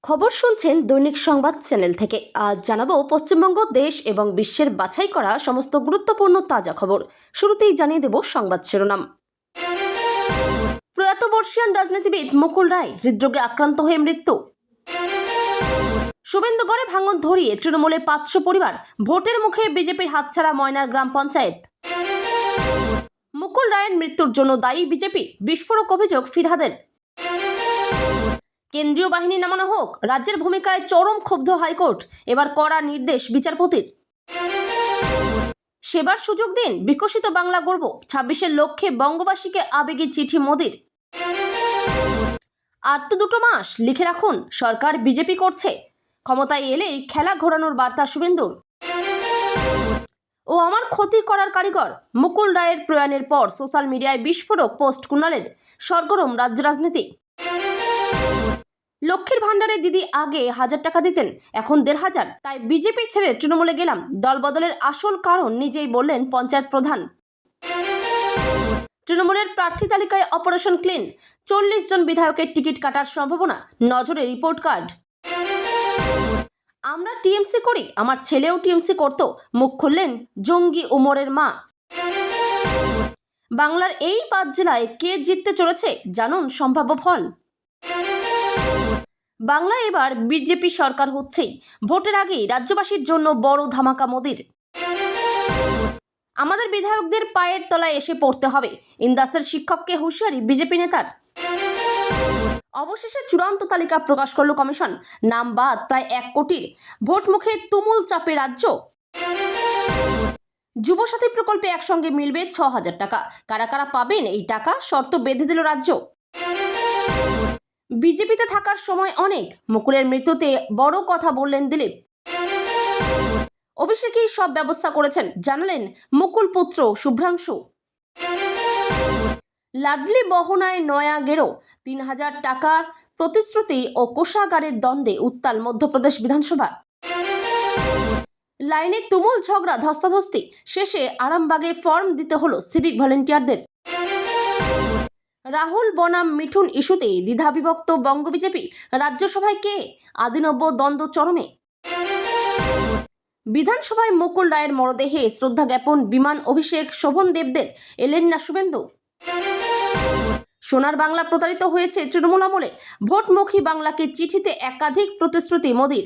খবর শুনছেন দৈনিক সংবাদ চ্যানেল থেকে। আজ জানাবো পশ্চিমবঙ্গ দেশ এবং বিশ্বের বাছাই করা সমস্ত গুরুত্বপূর্ণ তাজা খবর। শুরুতেই জানিয়ে দেব সংবাদ শিরোনাম। প্রয়াত বর্ষীয়ান রাজনীতিবিদ মুকুল রায় হৃদরোগে আক্রান্ত হয়ে মৃত্যু। শুভেন্দুগড়ে ভাঙন ধরিয়ে তৃণমূলে 500 পরিবার, ভোটের মুখে বিজেপির হাতছাড়া ময়নার গ্রাম পঞ্চায়েত। মুকুল রায়ের মৃত্যুর জন্য দায়ী বিজেপি, বিস্ফোরক অভিযোগ ফিরহাদের। কেন্দ্রীয় বাহিনী নামানো হোক, রাজ্যের ভূমিকায় চরম ক্ষুব্ধ হাইকোর্ট, এবার কড়া নির্দেশ বিচারপতির। সেবার সুযোগ দিন, বিকশিত বাংলা গড়ব, 26-এর লক্ষ্যে বঙ্গবাসীকে আবেগী চিঠি মোদির। আর তো 2 মাস, লিখে রাখুন, সরকার বিজেপি করছে, ক্ষমতায় এলেই খেলা ঘোরানোর বার্তা শুভেন্দুর। ও আমার ক্ষতি করার কারিগর, মুকুল রায়ের প্রয়াণের পর সোশ্যাল মিডিয়ায় বিস্ফোরক পোস্ট কুণালের, সরগরম রাজ্য রাজনীতি। লক্ষ্মীর ভান্ডারে দিদি আগে 1000 টাকা দিতেন, এখন 1500, তাই বিজেপি ছেড়ে তৃণমূলে গেলাম। দল বদলের আসল কারণ নিজেই বললেন পঞ্চায়েত প্রধান। তৃণমূলের প্রার্থী তালিকায় অপারেশন ক্লিন, 40 জন বিধায়কের টিকিট কাটার সম্ভাবনা, নজরে রিপোর্ট কার্ড। আমরা টিএমসি করি, আমার ছেলেও টিএমসি করত, মুখ খুললেন জঙ্গি উমরের মা। বাংলার এই 5 জেলায় কে জিততে চলেছে, জানুন সম্ভাব্য ফল। বাংলায় এবার বিজেপি সরকার হচ্ছেই, ভোটের আগেই রাজ্যবাসীর জন্য বড় ধামাকা মোদির। আমাদের বিধায়কদের পায়ের তলায় এসে পড়তে হবে, ইন্দাসের শিক্ষককে হুঁশিয়ারি বিজেপি নেতার। অবশেষে চূড়ান্ত তালিকা প্রকাশ করল কমিশন, নাম বাদ প্রায় 1 কোটির, ভোট মুখে তুমুল চাপে রাজ্য। যুবসাথী প্রকল্পে একসঙ্গে মিলবে 6000 টাকা, কারা কারা পাবেন এই টাকা, শর্ত বেঁধে দিল রাজ্য। বিজেপিতে থাকার সময় অনেক, মুকুলের মৃত্যুতে বড় কথা বললেন দিলীপ। অভিষেকেই সব ব্যবস্থা করেছেন, জানালেন মুকুল পুত্র শুভ্রাংশু। লাডলি বহনায় নয়া গেরো, 3000 টাকা প্রতিশ্রুতি ও কোষাগারের দ্বন্দ্বে উত্তাল মধ্যপ্রদেশ বিধানসভা। লাইনে তুমুল ঝগড়া, ধস্তাধস্তি, শেষে আরামবাগে ফর্ম দিতে হলো সিভিক ভলেন্টিয়ারদের। রাহুল বনাম মিঠুন ইস্যুতে দ্বিধাবিভক্ত বঙ্গ বিজেপি, রাজ্যসভায় কে, আদিনব্য দ্বন্দ্ব চরমে। বিধানসভায় মুকুল রায়ের মরদেহে শ্রদ্ধা জ্ঞাপন, বিমান অভিষেক শোভন দেবদের, এলেন না শুভেন্দু। সোনার বাংলা প্রতারিত হয়েছে তৃণমূল আমলে, ভোটমুখী বাংলাকে চিঠিতে একাধিক প্রতিশ্রুতি মোদির।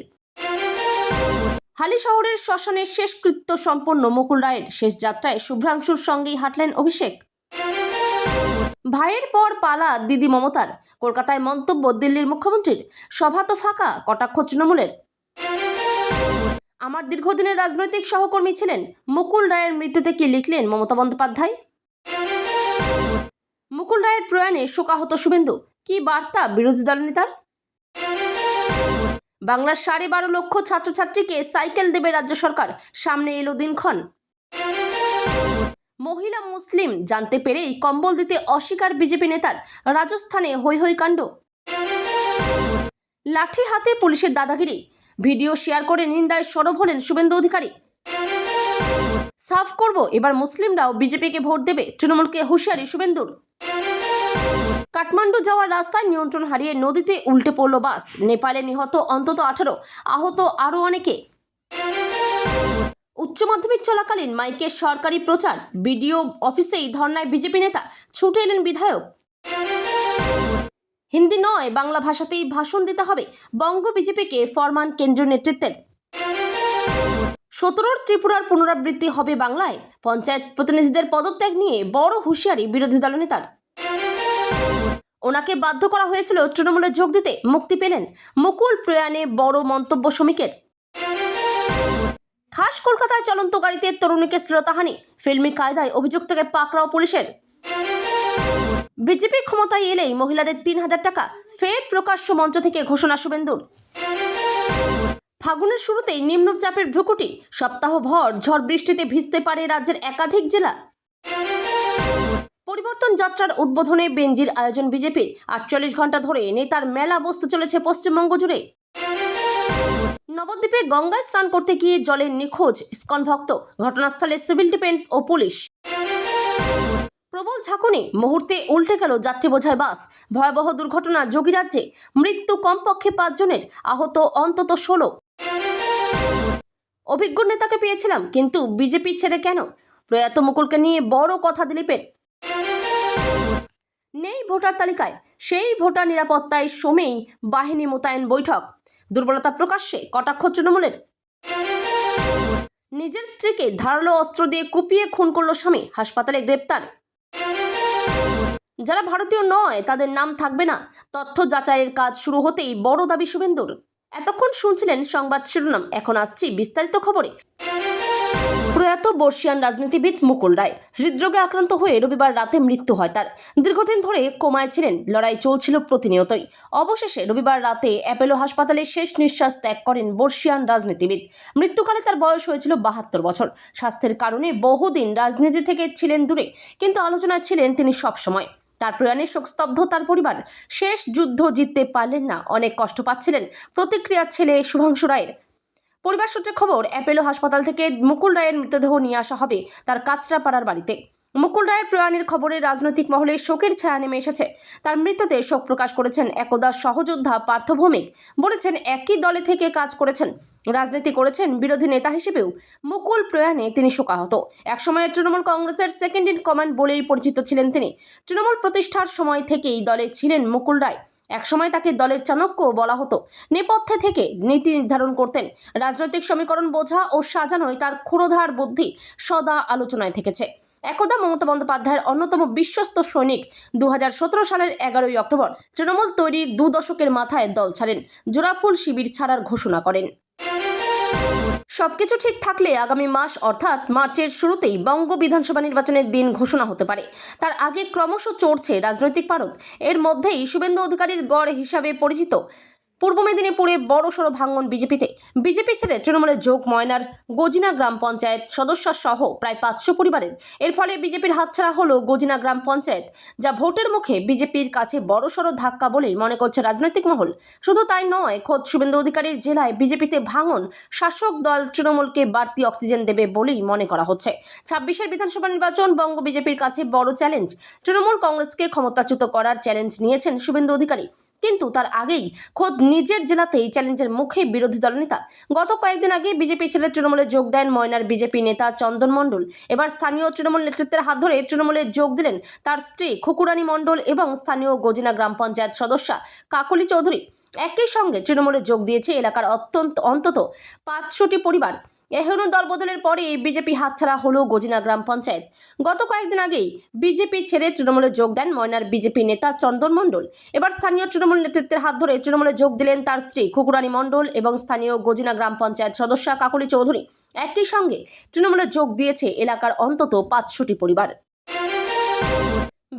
হালি শহরের শ্মশানের শেষকৃত্য সম্পন্ন মুকুল রায়ের, শেষ যাত্রায় শুভ্রাংশুর সঙ্গেই হাঁটলেন অভিষেক। ভাইয়ের পর পালা দিদি মমতার, কলকাতায় মন্তব্য দিল্লির মুখ্যমন্ত্রীর, সভা তো ফাঁকা, কটাক্ষ তৃণমূলের। আমার দীর্ঘদিনের রাজনৈতিক সহকর্মী ছিলেন, মুকুল রায়ের মৃত্যুতে কি লিখলেন মমতা বন্দ্যোপাধ্যায়। মুকুল রায়ের প্রয়াণে শোকাহত শুভেন্দু, কি বার্তা বিরোধী দল নেতার। বাংলার 12.5 লক্ষ ছাত্রছাত্রীকে সাইকেল দেবে রাজ্য সরকার, সামনে এলো দিনক্ষণ। মহিলা মুসলিম জানতে পেরেই কম্বল দিতে অস্বীকার বিজেপি নেতার, রাজস্থানে হৈ হৈ কাণ্ড। লাঠি হাতে পুলিশের দাদাগিরি, ভিডিও শেয়ার করে নিন্দায় সরব হলেন শুভেন্দু অধিকারী। সাফ করব, এবার মুসলিমরাও বিজেপিকে ভোট দেবে, তৃণমূলকে হুঁশিয়ারি শুভেন্দুর। কাঠমান্ডু যাওয়ার রাস্তায় নিয়ন্ত্রণ হারিয়ে নদীতে উল্টে পড়ল বাস, নেপালে নিহত অন্তত 18, আহত আরও অনেকে। উচ্চ মাধ্যমিক চলাকালীন মাইকে সরকারি প্রচার, বিডিও অফিসেই ধর্নায় বিজেপি নেতা, ছুটে এলেন বিধায়ক। হিন্দি নয়, বাংলা ভাষাতেই ভাষণ দিতে হবে, বঙ্গ বিজেপিকে ফরমান কেন্দ্রীয় নেতৃত্বের। 17 ত্রিপুরার পুনরাবৃত্তি হবে বাংলায়, পঞ্চায়েত প্রতিনিধিদের পদত্যাগ নিয়ে বড় হুঁশিয়ারি বিরোধী দলনেতার। ওনাকে বাধ্য করা হয়েছিল তৃণমূলে যোগ দিতে, মুক্তি পেলেন। মুকুল প্রয়াণে বড় মন্তব্য শ্রমিকের। খাস কলকাতায় চলন্ত গাড়িতে তরুণীকে শ্লীলতাহানি, ফিল্মি কায়দায় অভিযুক্তকে পাকড়াও পুলিশের। বিজেপি ক্ষমতায় এলেই মহিলাদের 3000 টাকা, ফের প্রকাশ্য মঞ্চ থেকে ঘোষণা শুভেন্দুর। ফাগুনের শুরুতেই নিম্নচাপের ভ্রুকুটি, সপ্তাহভর ঝড় বৃষ্টিতে ভিজতে পারে রাজ্যের একাধিক জেলা। পরিবর্তন যাত্রার উদ্বোধনে বেঞ্জির আয়োজন বিজেপির, 48 ঘন্টা ধরে নেতার মেলা বসতে চলেছে পশ্চিমবঙ্গ জুড়ে। নবদ্বীপে গঙ্গায় স্নান করতে গিয়ে জলে নিখোঁজ ইসকন ভক্ত, ঘটনাস্থলে সিভিল ডিফেন্স ও পুলিশ। প্রবল ঝাঁকুনি, মুহূর্তে উল্টে গেল যাত্রী বোঝাই বাস। ভয়াবহ দুর্ঘটনা যোগীরাজ্যে, মৃত্যু কমপক্ষে 5 জনের, আহত অন্তত 16। অভিজ্ঞ নেতাকে পেয়েছিলাম, কিন্তু বিজেপি ছেড়ে কেন? প্রয়াত মুকুলকে নিয়ে বড় কথা দিলীপের। নেই ভোটার তালিকায়, সেই ভোটার নিরাপত্তায় সময়েই বাহিনী মোতায়েন বৈঠক। দুর্বলতা প্রকাশ্যে কটাক্ষ তৃণমূলের। নিজের স্ত্রীকে ধারালো অস্ত্র দিয়ে কুপিয়ে খুন করল স্বামী, হাসপাতালে গ্রেপ্তার। যারা ভারতীয় নয় তাদের নাম থাকবে না, তথ্য যাচাইয়ের কাজ শুরু হতেই বড় দাবি শুভেন্দুর। এতক্ষণ শুনছিলেন সংবাদ শিরোনাম, এখন আসছি বিস্তারিত খবরে। প্রয়াত বর্ষিয়ান রাজনীতিবিদ মুকুল রায় হৃদরোগে আক্রান্ত হয়ে রবিবার রাতে মৃত্যু হয় তার। দীর্ঘদিন ধরে কোমায় ছিলেন, লড়াই চলছিল প্রতিনিয়তই। অবশেষে রবিবার রাতে অ্যাপোলো হাসপাতালে শেষ নিঃশ্বাস ত্যাগ করেন বর্ষিয়ান রাজনীতিবিদ। মৃত্যুকালে তার বয়স হয়েছিল 72 বছর। স্বাস্থ্যের কারণে বহুদিন রাজনীতি থেকে ছিলেন দূরে, কিন্তু আলোচনায় ছিলেন তিনি সবসময়। তার প্রয়াণে শোকস্তব্ধ তার পরিবার। শেষ যুদ্ধ জিততে পারলেন না, অনেক কষ্ট পাচ্ছিলেন। প্রতিক্রিয়া ছেলে শুভাংশু রায়ের। পরিবার সূত্রে খবর, অ্যাপোলো হাসপাতাল থেকে মুকুল রায়ের মৃতদেহ নিয়ে আসা হবে তার কাঁচরাপাড়ার বাড়িতে। মুকুল রায়ের প্রয়াণের খবরে রাজনৈতিক মহলে শোকের ছায়া নেমে এসেছে। তার মৃত্যুতে শোক প্রকাশ করেছেন একদা সহযোদ্ধা পার্থ ভৌমিক। বলেছেন, একই দলে থেকে কাজ করেছেন, রাজনীতি করেছেন, বিরোধী নেতা হিসেবেও। মুকুল প্রয়াণে তিনি শোকাহত। একসময় তৃণমূল কংগ্রেসের সেকেন্ড ইন কমান্ড বলেই পরিচিত ছিলেন তিনি। তৃণমূল প্রতিষ্ঠার সময় থেকেই দলে ছিলেন মুকুল রায়। একসময় তাকে দলের চাণক্য বলা হতো। নেপথ্যে থেকে নীতি নির্ধারণ করতেন। রাজনৈতিক সমীকরণ বোঝা ও সাজানোয় তার ক্ষুরোধার বুদ্ধি সদা আলোচনায় থেকেছে। একদা মমতা বন্দ্যোপাধ্যায়ের অন্যতম বিশ্বস্ত সৈনিক। 2017 সালের 11ই অক্টোবর তৃণমূল তৈরির 2 দশকের মাথায় দল ছাড়েন, জোড়াফুল শিবির ছাড়ার ঘোষণা করেন। সবকিছু ঠিক থাকলে আগামী মাস অর্থাৎ মার্চের শুরুতেই বঙ্গ বিধানসভা নির্বাচনের দিন ঘোষণা হতে পারে। তার আগে ক্রমশ চড়ছে রাজনৈতিক পারদ। এর মধ্যেই শুভেন্দু অধিকারীর গড় হিসাবে পরিচিত পূর্ব মেদিনীপুরে বড়সড় ভাঙন বিজেপিতে। বিজেপি ছেড়ে তৃণমূলে যোগ ময়নার গজিনা গ্রাম পঞ্চায়েত সদস্য সহ প্রায় 500 পরিবারের। এর ফলে বিজেপির হাতছাড়া হলো গজিনা গ্রাম পঞ্চায়েত, যা ভোটের মুখে বিজেপির কাছে বড়সড় ধাক্কা বলেই মনে করছে রাজনৈতিক মহল। শুধু তাই নয়, খোদ শুভেন্দু অধিকারীর জেলায় বিজেপিতে ভাঙন শাসক দল তৃণমূলকে বাড়তি অক্সিজেন দেবে বলেই মনে করা হচ্ছে। 26-এর বিধানসভা নির্বাচন বঙ্গ বিজেপির কাছে বড় চ্যালেঞ্জ। তৃণমূল কংগ্রেসকে ক্ষমতাচ্যুত করার চ্যালেঞ্জ নিয়েছেন শুভেন্দু অধিকারী, কিন্তু তার আগেই খোদ নিজের জেলাতেই চ্যালেঞ্জের মুখে বিরোধী দলনেতা। গত কয়েকদিন আগে বিজেপি ছেড়ে তৃণমূলে যোগ দেন ময়নার বিজেপি নেতা চন্দন মণ্ডল। এবার স্থানীয় তৃণমূল নেতৃত্বের হাত ধরে তৃণমূলে যোগ দিলেন তার স্ত্রী খুকুরানী মণ্ডল এবং স্থানীয় গজিনা গ্রাম পঞ্চায়েত সদস্যা কাকলি চৌধুরী। একই সঙ্গে তৃণমূলে যোগ দিয়েছে এলাকার অন্তত 500টি পরিবার। এহেন দল বদলের পরে বিজেপি হাতছাড়া হলো গজিনা গ্রাম পঞ্চায়েত। গত কয়েকদিন আগেই বিজেপি ছেড়ে তৃণমূলে যোগ দেন ময়নার বিজেপি নেতা চন্দন মণ্ডল। এবার স্থানীয় তৃণমূল নেতৃত্বের হাত ধরে তৃণমূলে যোগ দিলেন তার স্ত্রী খুকুরানী মণ্ডল এবং স্থানীয় গজিনা গ্রাম পঞ্চায়েত সদস্যা কাকলি চৌধুরী। একই সঙ্গে তৃণমূলে যোগ দিয়েছে এলাকার অন্তত 500টি পরিবার।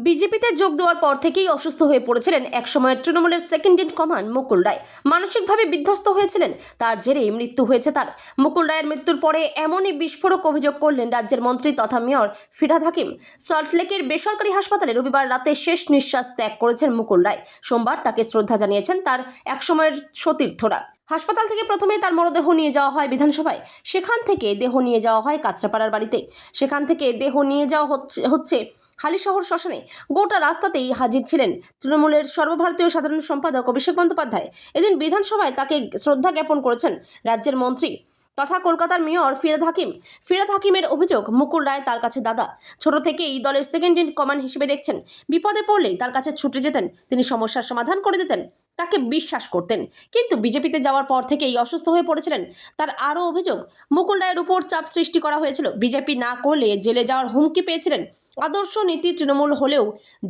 বিজেপিতে যোগ দেওয়ার পর থেকেই অসুস্থ হয়ে পড়েছিলেন একসময়ের তৃণমূলের second in command Mukul Roy. মানসিকভাবে বিধ্বস্ত হয়েছিলেন, তার জেরেই মৃত্যু হয়েছে তার। মুকুল রায়ের মৃত্যুর পরে এমনই বিস্ফোরক অভিযোগ করলেন রাজ্যের মন্ত্রী তথা মেয়র ফিরহাদ হাকিম। সল্টলেকের বেসরকারি হাসপাতালে রবিবার রাতে শেষ নিঃশ্বাস ত্যাগ করেছেন মুকুল রায়। সোমবার তাকে শ্রদ্ধা জানিয়েছেন তার একসময়ের সতীর্থরা। হাসপাতাল থেকে প্রথমে তার মরদেহ নিয়ে যাওয়া হয় বিধানসভায়, সেখান থেকে দেহ নিয়ে যাওয়া হয় কাঁচরাপাড়ার বাড়িতে, সেখান থেকে দেহ নিয়ে যাওয়া হচ্ছে হালিশহর শ্মশানে। গোটা রাস্তাতেই হাজির ছিলেন তৃণমূলের সর্বভারতীয় সাধারণ সম্পাদক অভিষেক বন্দ্যোপাধ্যায়। এদিন বিধানসভায় তাকে শ্রদ্ধা জ্ঞাপন করেছেন রাজ্যের মন্ত্রী তথা কলকাতার মেয়র ফিরহাদ হাকিম। ফিরহাদ হাকিমের অভিযোগ, মুকুল রায় তার কাছে দাদা। ছোট থেকেই দলের সেকেন্ড ইন কমান্ড হিসেবে দেখছেন। বিপদে পড়লেই তার কাছে ছুটে যেতেন, তিনি সমস্যার সমাধান করে দিতেন, তাকে বিশ্বাস করতেন। কিন্তু বিজেপিতে যাওয়ার পর থেকেই অসুস্থ হয়ে পড়েছিলেন। তার আরও অভিযোগ, মুকুল রায়ের উপর চাপ সৃষ্টি করা হয়েছিল। বিজেপি না করলে জেলে যাওয়ার হুমকি পেয়েছিলেন। আদর্শ নীতি তৃণমূল হলেও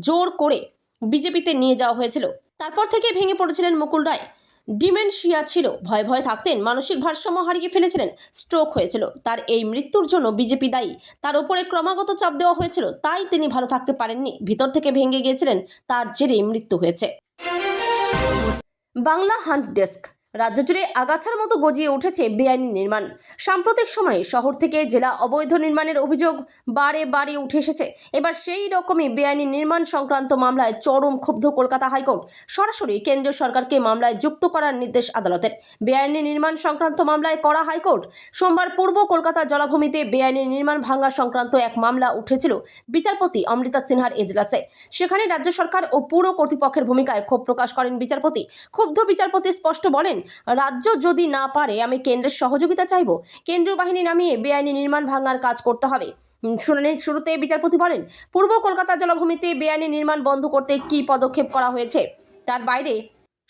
জোর করে বিজেপিতে নিয়ে যাওয়া হয়েছিল। তারপর থেকে ভেঙে পড়েছিলেন মুকুল রায়। ডিমেনশিয়া ছিল, ভয়ে ভয়ে থাকতেন, মানসিক ভারসাম্য হারিয়ে ফেলেছিলেন, স্ট্রোক হয়েছিল। তার এই মৃত্যুর জন্য বিজেপি দায়ী। তার উপরে ক্রমাগত চাপ দেওয়া হয়েছিল, তাই তিনি ভালো থাকতে পারেননি, ভিতর থেকে ভেঙে গিয়েছিলেন, তার জেরেই মৃত্যু হয়েছে। Bangla hunt desk. রাজ্য জুড়ে আগাছার মতো গজিয়ে উঠেছে বেআইনি নির্মাণ। সাম্প্রতিক সময়ে শহর থেকে জেলা অবৈধ নির্মাণের অভিযোগ বারে বারে উঠে এসেছে। এবার সেই রকমই বেআইনি নির্মাণ সংক্রান্ত মামলায় চরম ক্ষুব্ধ কলকাতা হাইকোর্ট। সরাসরি কেন্দ্রীয় সরকারকে মামলায় যুক্ত করার নির্দেশ আদালতের। বেআইনি নির্মাণ সংক্রান্ত মামলায় করা হাইকোর্ট। সোমবার পূর্ব কলকাতা জলাভূমিতে বেআইনি নির্মাণ ভাঙা সংক্রান্ত এক মামলা উঠেছিল বিচারপতি অমৃতা সিনহার এজলাসে। সেখানে রাজ্য সরকার ও পুর কর্তৃপক্ষের ভূমিকায় ক্ষোভ প্রকাশ করেন বিচারপতি। ক্ষুব্ধ বিচারপতি স্পষ্ট বলেন, রাজ্য যদি না পারে আমি কেন্দ্রের সহযোগিতা চাইব। কেন্দ্রীয় বাহিনী নামিয়ে বেআইনি নির্মাণ ভাঙার কাজ করতে হবে। শুনানির শুরুতে বিচারপতি বলেন, পূর্ব কলকাতা জলাভূমিতে বেআইনি নির্মাণ বন্ধ করতে কী পদক্ষেপ করা হয়েছে তার বাইরে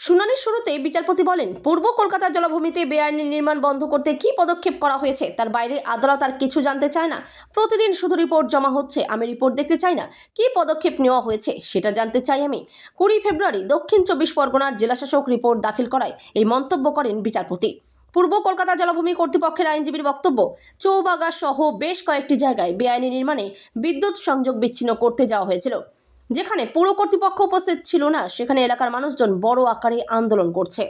শুনানির শুরুতে বিচারপতি বলেন, পূর্ব কলকাতা জলাভূমিতে বেআইনি নির্মাণ বন্ধ করতে কী পদক্ষেপ করা হয়েছে তার বাইরে আদালত আর কিছু জানতে চায় না। প্রতিদিন শুধু রিপোর্ট জমা হচ্ছে, আমি রিপোর্ট দেখতে চাই না। কী পদক্ষেপ নেওয়া হয়েছে সেটা জানতে চাই আমি। 20 ফেব্রুয়ারি দক্ষিণ 24 পরগনার জেলাশাসক রিপোর্ট দাখিল করায় এই মন্তব্য করেন বিচারপতি। পূর্ব কলকাতা জলাভূমি কর্তৃপক্ষের আইনজীবীর বক্তব্য, চৌবাগা সহ বেশ কয়েকটি জায়গায় বেআইনি নির্মাণে বিদ্যুৎ সংযোগ বিচ্ছিন্ন করতে যাওয়া হয়েছিল। যেখানে পুর কর্তৃপক্ষ উপস্থিত ছিল না, সেখানে এলাকার মানুষজন বড় আকারে আন্দোলন করছে।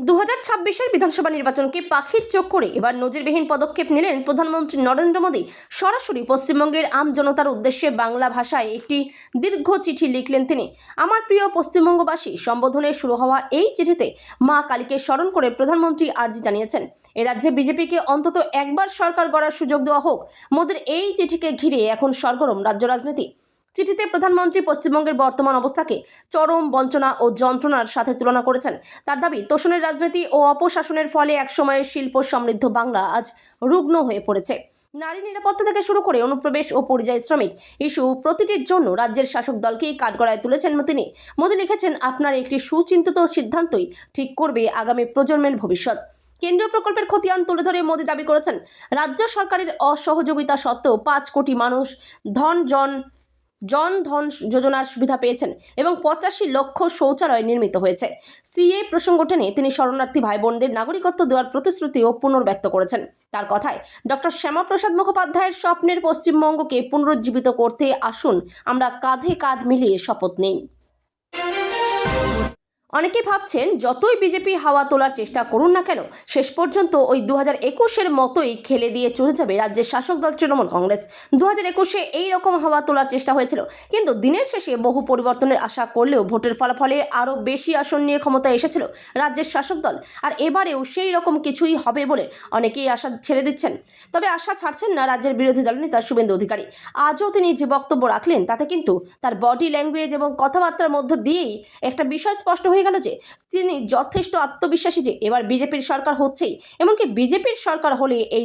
2026-এর বিধানসভা নির্বাচনকে পাখির চোখ করে এবার নজিরবিহীন পদক্ষেপ নিলেন প্রধানমন্ত্রী নরেন্দ্র মোদী। সরাসরি পশ্চিমবঙ্গের আম জনতার উদ্দেশ্যে বাংলা ভাষায় একটি দীর্ঘ চিঠি লিখলেন তিনি। আমার প্রিয় পশ্চিমবঙ্গবাসী সম্বোধনে শুরু হওয়া এই চিঠিতে মা কালীকে স্মরণ করে প্রধানমন্ত্রী আর্জি জানিয়েছেন, এ রাজ্যে বিজেপিকে অন্তত একবার সরকার গড়ার সুযোগ দেওয়া হোক। মোদীর এই চিঠিকে ঘিরে এখন সরগরম রাজ্য রাজনীতি। চিঠিতে প্রধানমন্ত্রী পশ্চিমবঙ্গের বর্তমান অবস্থাকে চরম বঞ্চনা ও যন্ত্রণার সাথে তুলনা করেছেন। তার দাবি, তোষণের রাজনীতি ও অপশাসনের ফলে একসময়ের শিল্প সমৃদ্ধ বাংলা আজ রুগ্ন হয়ে পড়েছে। নারী নিরাপত্তা থেকে শুরু করে অনুপ্রবেশ ও পরিযায়ী শ্রমিক ইস্যু প্রতিটির জন্য রাজ্যের শাসক দলকেই কাঠগড়ায় তুলেছেন তিনি। মোদী লিখেছেন, আপনার একটি সুচিন্তিত সিদ্ধান্তই ঠিক করবে আগামী প্রজন্মের ভবিষ্যৎ। কেন্দ্রীয় প্রকল্পের খতিয়ান তুলে ধরে মোদী দাবি করেছেন, রাজ্য সরকারের অসহযোগিতা সত্ত্বেও 5 কোটি মানুষ জন ধন যোজনার সুবিধা পেয়েছেন এবং 85 লক্ষ শৌচালয় নির্মিত হয়েছে। সিএ প্রসঙ্গ টেনে তিনি শরণার্থী ভাই বোনদের নাগরিকত্ব দেওয়ার প্রতিশ্রুতিও পুনর্ব্যক্ত করেছেন। তার কথায়, ডক্টর শ্যামাপ্রসাদ মুখোপাধ্যায়ের স্বপ্নের পশ্চিমবঙ্গকে পুনরুজ্জীবিত করতে আসুন আমরা কাঁধে কাঁধ মিলিয়ে শপথ নিই। অনেকে ভাবছেন, যতই বিজেপি হাওয়া তোলার চেষ্টা করুন না কেন, শেষ পর্যন্ত ওই 2021-এর মতোই খেলে দিয়ে চলে যাবে রাজ্যের শাসক দল তৃণমূল কংগ্রেস। 2021-এ এইরকম হাওয়া তোলার চেষ্টা হয়েছিল, কিন্তু দিনের শেষে বহু পরিবর্তনের আশা করলেও ভোটের ফলাফলে আরও বেশি আসন নিয়ে ক্ষমতায় এসেছিল রাজ্যের শাসক দল। আর এবারেও সেই রকম কিছুই হবে বলে অনেকেই আশা ছেড়ে দিচ্ছেন। তবে আশা ছাড়ছেন না রাজ্যের বিরোধী দলনেতা শুভেন্দু অধিকারী। আজও তিনি যে বক্তব্য রাখলেন তাতে কিন্তু তার বডি ল্যাঙ্গুয়েজ এবং কথাবার্তার মধ্য দিয়েই একটা বিষয় স্পষ্ট হয়ে গেল যে তিনি যথেষ্ট আত্মবিশ্বাসী যে এবার বিজেপির সরকার হচ্ছেই। এমনকি বিজেপির সরকার হলে এই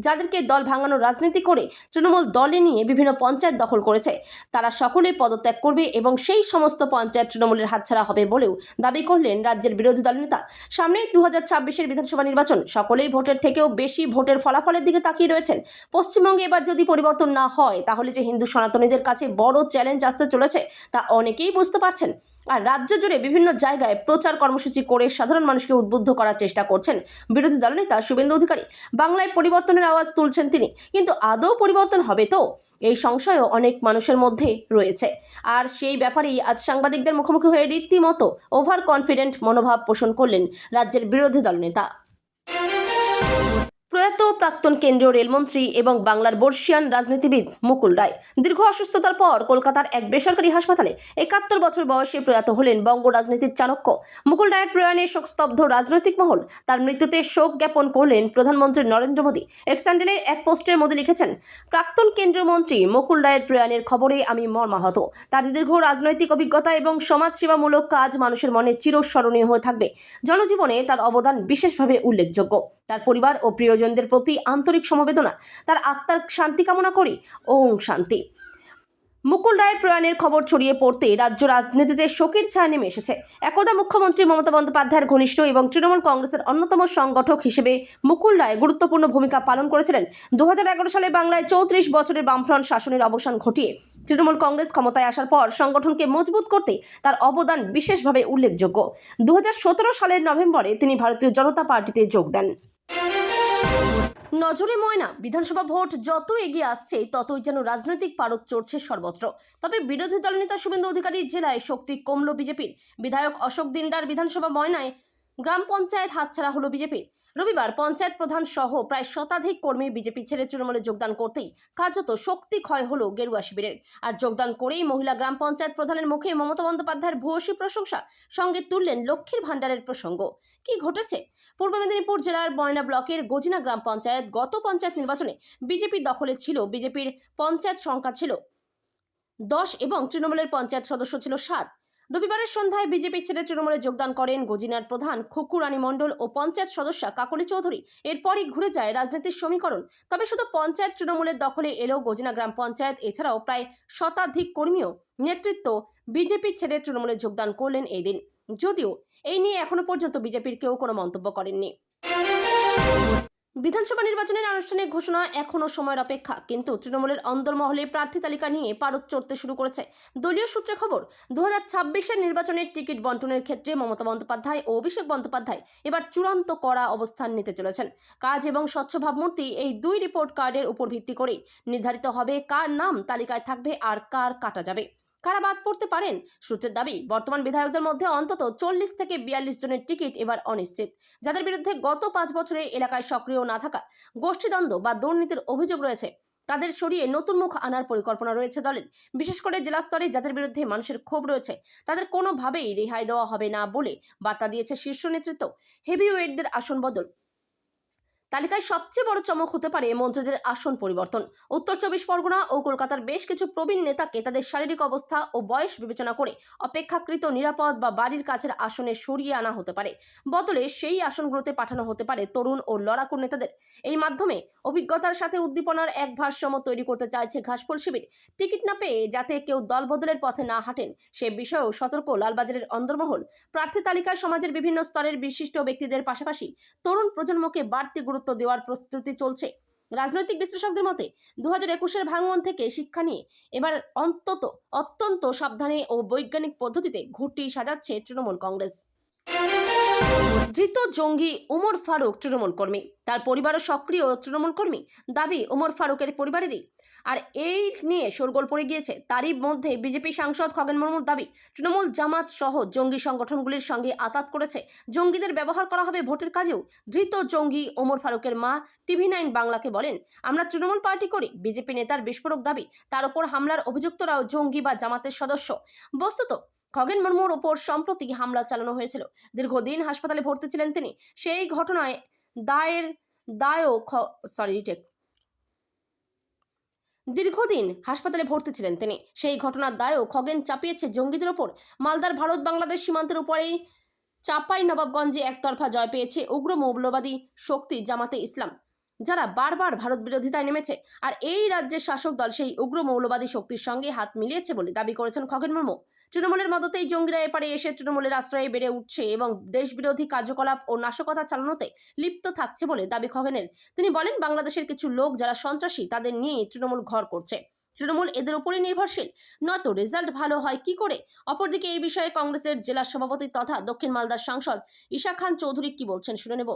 যাদেরকে দল ভাঙানোর রাজনীতি করে তৃণমূল দলে নিয়ে বিভিন্ন পঞ্চায়েত দখল করেছে, তারা সকলেই পদত্যাগ করবে এবং সেই সমস্ত পঞ্চায়েত তৃণমূলের হাতছাড়া হবে বলেও দাবি করলেন রাজ্যের বিরোধী দলনেতা। সামনেই 2026-এর বিধানসভা নির্বাচন, সকলেই ভোটের থেকেও বেশি ভোটের ফলাফলের দিকে তাকিয়ে রয়েছেন। পশ্চিমবঙ্গে এবার যদি পরিবর্তন না হয়, তাহলে যে হিন্দু সনাতনীদের কাছে বড় চ্যালেঞ্জ আসতে চলেছে তা অনেকেই বুঝতে পারছেন। আর রাজ্য জুড়ে বিভিন্ন জায়গায় প্রচার কর্মসূচি করে সাধারণ মানুষকে উদ্বুদ্ধ করার চেষ্টা করছেন বিরোধী দলনেতা শুভেন্দু অধিকারী। বাংলায় পরিবর্তনের আওয়াজ তুলছেন তিনি, কিন্তু আদৌ পরিবর্তন হবে তো, এই সংশয়ও অনেক মানুষের মধ্যে রয়েছে। আর সেই ব্যাপারেই আজ সাংবাদিকদের মুখোমুখি হয়ে রীতিমতো ওভার কনফিডেন্ট মনোভাব পোষণ করলেন রাজ্যের বিরোধী দলনেতা। প্রয়াত প্রাক্তন কেন্দ্রীয় রেলমন্ত্রী এবং বাংলার বর্ষিয়ান রাজনীতিবিদ মুকুল রায় দীর্ঘ অসুস্থতার পর কলকাতার এক বেসরকারি হাসপাতালে 71 বছর বয়সে প্রয়াত হলেন বঙ্গ রাজনীতির চাণক্য। মুকুল রায়ের প্রয়াণে শোকস্তব্ধ রাজনৈতিক মহল। তার মৃত্যুতে শোক জ্ঞাপন করলেন প্রধানমন্ত্রী নরেন্দ্র মোদী। এক্স হ্যান্ডেলে এক পোস্টে মোদী লিখেছেন, প্রাক্তন কেন্দ্রীয় মন্ত্রী মুকুল রায়ের প্রয়াণের খবরে আমি মর্মাহত। তার দীর্ঘ রাজনৈতিক অভিজ্ঞতা এবং সমাজসেবামূলক কাজ মানুষের মনে চিরস্মরণীয় হয়ে থাকবে। জনজীবনে তার অবদান বিশেষভাবে উল্লেখযোগ্য। তার পরিবার ও প্রিয়জনদের প্রতি আন্তরিক সমবেদনা। তার আত্মার শান্তি কামনা করি। ওম শান্তি। মুকুল রায়ের প্রয়াণের খবর ছড়িয়ে পড়তে রাজ্য রাজনীতিতে শোকের ছায়া নেমে এসেছে। একদা মুখ্যমন্ত্রী মমতা বন্দ্যোপাধ্যায়ের ঘনিষ্ঠ এবং তৃণমূল কংগ্রেসের অন্যতম সংগঠক হিসেবে মুকুল রায় গুরুত্বপূর্ণ ভূমিকা পালন করেছিলেন। 2011 সালে বাংলায় 34 বছরের বামফ্রন্ট শাসনের অবসান ঘটিয়ে তৃণমূল কংগ্রেস ক্ষমতায় আসার পর সংগঠনকে মজবুত করতে তার অবদান বিশেষভাবে উল্লেখযোগ্য। 2017 সালের নভেম্বরে তিনি ভারতীয় জনতা পার্টিতে যোগ দেন। নজরে ময়না, বিধানসভা ভোট যত এগিয়ে আসছে ততই যেন রাজনৈতিক পারদ চড়ছে সর্বত্র। তবে বিরোধী দলনেতা শুভেন্দু অধিকারীর জেলায় শক্তি কমল বিজেপির। বিধায়ক অশোক দিনদার বিধানসভা ময়নায় গ্রাম পঞ্চায়েত হাতছাড়া হলো বিজেপির। রবিবার পঞ্চায়েত প্রধান সহ প্রায় শতাধিক কর্মী বিজেপি ছেড়ে তৃণমূলে যোগদান করতেই কার্যত শক্তি ক্ষয় হলো গেরুয়া শিবিরের। আর যোগদান করেই মহিলা গ্রাম পঞ্চায়েত প্রধানের মুখে মমতা বন্দ্যোপাধ্যায়ের ভূয়সী প্রশংসা, সঙ্গে তুললেন লক্ষ্মীর ভাণ্ডারের প্রসঙ্গ। কি ঘটেছে? পূর্ব মেদিনীপুর জেলার ময়না ব্লকের গজিনা গ্রাম পঞ্চায়েত গত পঞ্চায়েত নির্বাচনে বিজেপির দখলে ছিল। বিজেপির পঞ্চায়েত সংখ্যা ছিল 10 এবং তৃণমূলের পঞ্চায়েত সদস্য ছিল 7। রবিবারের সন্ধ্যায় বিজেপি ছেড়ে তৃণমূলে যোগদান করেন গজিনার প্রধান খুকু রানী মণ্ডল ও পঞ্চায়েত সদস্যা কাকলি চৌধুরী। এরপরই ঘুরে যায় রাজনীতির সমীকরণ। তবে শুধু পঞ্চায়েত তৃণমূলের দখলে এলো গজিনা গ্রাম পঞ্চায়েত, এছাড়াও প্রায় শতাধিক কর্মীও নেতৃত্ব বিজেপি ছেড়ে তৃণমূলে যোগদান করলেন এই দিন। যদিও এই নিয়ে এখনো পর্যন্ত বিজেপির কেউ কোনো মন্তব্য করেননি। বিধানসভা নির্বাচনের আনুষ্ঠানিক ঘোষণা এখনও সময়ের অপেক্ষা, কিন্তু তৃণমূলের অন্দরমহলে প্রার্থী তালিকা নিয়ে পারদ চড়তে শুরু করেছে। দলীয় সূত্রে খবর, 2026-এর নির্বাচনের টিকিট বন্টনের ক্ষেত্রে মমতা বন্দ্যোপাধ্যায় ও অভিষেক বন্দ্যোপাধ্যায় এবার চূড়ান্ত কড়া অবস্থান নিতে চলেছেন। কাজ এবং স্বচ্ছ ভাবমূর্তি এই দুই রিপোর্ট কার্ডের উপর ভিত্তি করেই নির্ধারিত হবে কার নাম তালিকায় থাকবে আর কার কাটা যাবে, কারা বাদ পড়তে পারেন। সূত্রের দাবি, বর্তমান বিধায়কদের মধ্যে অন্তত 40 থেকে 42 জনের টিকিট এবার অনিশ্চিত, যাদের বিরুদ্ধে গত 5 বছরে এলাকায় সক্রিয় না থাকা, গোষ্ঠীদ্বন্দ্ব বা দুর্নীতির অভিযোগ রয়েছে। তাদের সরিয়ে নতুন মুখ আনার পরিকল্পনা রয়েছে দলের। বিশেষ করে জেলা স্তরে যাদের বিরুদ্ধে মানুষের ক্ষোভ রয়েছে তাদের কোনোভাবেই রেহাই দেওয়া হবে না বলে বার্তা দিয়েছে শীর্ষ নেতৃত্ব। হেভিওয়েটদের আসন বদল তালিকায় সবচেয়ে বড় চমক হতে পারে মন্ত্রীদের আসন পরিবর্তন। উত্তর 24 পরগনা ও কলকাতার বেশ কিছু প্রবীণ নেতাকে তাদের শারীরিক অবস্থা ও বয়স বিবেচনা করে অপেক্ষাকৃত নিরাপদ বা বাড়ির কাছের আসনে সরিয়ে আনা হতে পারে। বদলে সেই আসনগুলোতে পাঠানো হতে পারে তরুণ ও লড়াকু নেতাদের। এই মাধ্যমে অভিজ্ঞতার সাথে উদ্দীপনার এক ভারসাম্য তৈরি করতে চাইছে ঘাসফুল শিবির। টিকিট না পেয়ে যাতে কেউ দলবদলের পথে না হাঁটেন সে বিষয়েও সতর্ক লালবাজারের অন্দরমহল। প্রার্থী তালিকায় সমাজের বিভিন্ন স্তরের বিশিষ্ট ব্যক্তিদের পাশাপাশি তরুণ প্রজন্মকে বাড়তি গুরুত্ব দেওয়ার প্রস্তুতি চলছে। রাজনৈতিক বিশ্লেষকদের মতে 2021-এর ভাঙন থেকে শিক্ষা নিয়ে এবার অত্যন্ত সাবধানে ও বৈজ্ঞানিক পদ্ধতিতে ঘুঁটি সাজাচ্ছে তৃণমূল কংগ্রেস। ধৃত জঙ্গি ওমর ফারুক তৃণমূল কর্মী, তার পরিবারও সক্রিয় তৃণমূল কর্মী, দাবি ওমর ফারুকের পরিবারেরই। আর এই নিয়ে শোরগোল পড়ে গিয়েছে। তারই মধ্যে বিজেপি সাংসদ খগেন মুর্মুর দাবি, তৃণমূল জামাত সহ জঙ্গি সংগঠনগুলির সঙ্গে আঁতাত করেছে, জঙ্গিদের ব্যবহার করা হবে ভোটের কাজেও। ধৃত জঙ্গি ওমর ফারুকের মা TV9 বাংলাকে বলেন, আমরা তৃণমূল পার্টি করি। বিজেপি নেতার বিস্ফোরক দাবি, তার ওপর হামলার অভিযুক্তরাও জঙ্গি বা জামাতের সদস্য। বস্তুত খগেন মুর্মুর ওপর সম্প্রতি হামলা চালানো হয়েছিল। দীর্ঘদিন হাসপাতালে ভর্তি ছিলেন তিনি। সেই ঘটনায় সেই ঘটনার দায়ও খগেন চাপিয়েছে জঙ্গিদের ওপর। মালদার ভারত বাংলাদেশ সীমান্তের উপরেই চাঁপাই নবাবগঞ্জে একতরফা জয় পেয়েছে উগ্র মৌলবাদী শক্তি জামাতে ইসলাম, যারা বারবার ভারত বিরোধিতায় নেমেছে। আর এই রাজ্যের শাসক দল সেই উগ্র মৌলবাদী শক্তির সঙ্গে হাত মিলিয়েছে বলে দাবি করেছেন খগেন মুর্মু। তৃণমূলের মদতেই জঙ্গিরা এপারে এসে তৃণমূলের আশ্রয়ে বেড়ে উঠছে এবং দেশবিরোধী কার্যকলাপ ও নাশকতা চালানোতে লিপ্ত থাকছে বলে দাবি খগেনের। তিনি বলেন, বাংলাদেশের কিছু লোক যারা সন্ত্রাসী তাদের নিয়ে তৃণমূল ঘর করছে। তৃণমূল এদের উপরই নির্ভরশীল, নয়তো রেজাল্ট ভালো হয় কি করে। অপরদিকে এই বিষয়ে কংগ্রেসের জেলা সভাপতি তথা দক্ষিণ মালদার সাংসদ ইশা খান চৌধুরী কি বলছেন শুনে নেব।